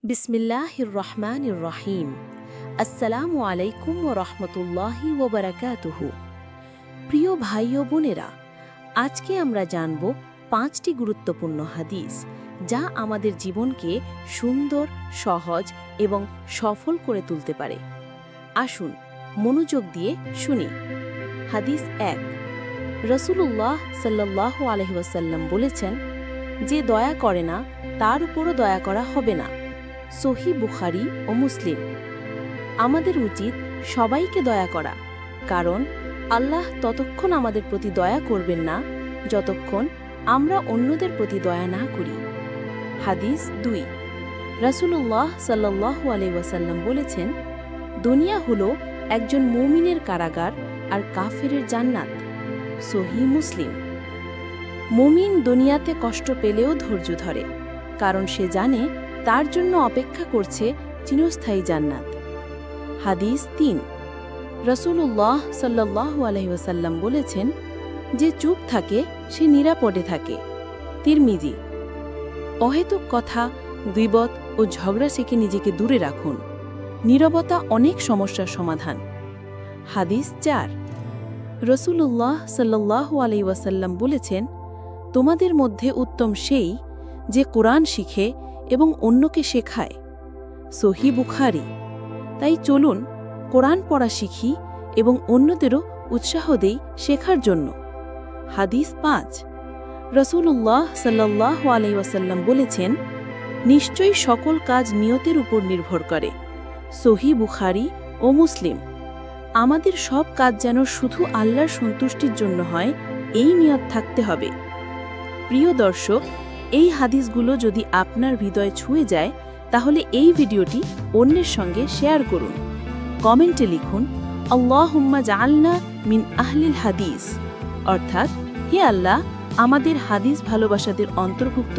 বিসমিল্লাহির রহমানির রহিম। আসসালামু আলাইকুম ওয়া রাহমাতুল্লাহি ওয়া বারাকাতুহু। প্রিয় ভাই ও বোনেরা, আজকে আমরা জানব 5টি গুরুত্বপূর্ণ হাদিস যা আমাদের জীবনকে সুন্দর, সহজ এবং সফল করে তুলতে পারে। আসুন মনোযোগ দিয়ে শুনি। হাদিস 1। রাসূলুল্লাহ সাল্লাল্লাহু আলাইহি ওয়াসাল্লাম বলেছেন, যে দয়া করে না তার উপরও দয়া করা হবে না। সহিহ বুখারী ও মুসলিম। আমাদের উচিত সবাইকে দয়া করা, কারণ আল্লাহ ততক্ষণ আমাদের প্রতি দয়া করবেন না যতক্ষণ আমরা অন্যদের প্রতি দয়া না করি। হাদিস 2। রাসূলুল্লাহ সাল্লাল্লাহু আলাইহি ওয়াসাল্লাম বলেছেন, দুনিয়া হলো একজন মুমিনের কারাগার আর কাফেরের জান্নাত। সহিহ মুসলিম। মুমিন দুনিয়াতে কষ্ট পেলেও ধৈর্য ধরে, কারণ সে জানে তার জন্য অপেক্ষা করছে চিরস্থায়ী জান্নাত। হাদিস 3। রাসূলুল্লাহ সাল্লাল্লাহু আলাইহি ওয়াসাল্লাম বলেছেন, যে চুপ থাকে সে নিরাপদে থাকে। তিরমিজি। অহেতুক কথা, গীবত ও ঝগড়া থেকে নিজেকে দূরে রাখুন। নীরবতা অনেক সমস্যার সমাধান। হাদিস 4। রাসূলুল্লাহ সাল্লাল্লাহু আলাইহি ওয়াসাল্লাম বলেছেন, তোমাদের মধ্যে উত্তম সেই যে কোরআন শিখে এবং অন্যকে শেখায়। সহিহ বুখারী। তাই চলুন কোরআন পড়া শিখি এবং অন্যদেরও উৎসাহ দেই শেখার জন্য। হাদিস 5। রাসূলুল্লাহ সাল্লাল্লাহু আলাইহি ওয়াসাল্লাম বলেছেন, নিশ্চয়ই সকল কাজ নিয়তের উপর নির্ভর করে। সহিহ বুখারী ও মুসলিম। আমাদের সব কাজ যেন শুধু আল্লাহর সন্তুষ্টির জন্য হয়, এই নিয়ত থাকতে হবে। প্রিয় দর্শক, এই হাদিসগুলো যদি আপনার হৃদয় ছুঁয়ে যায়, তাহলে এই ভিডিওটি অন্যের সঙ্গে শেয়ার করুন। কমেন্টে লিখুন, আল্লাহুম্মা জাআলনা মিন আহলিল হাদিস, অর্থাৎ হে আল্লাহ, আমাদের হাদিস ভালোবাসাদের অন্তর্ভুক্ত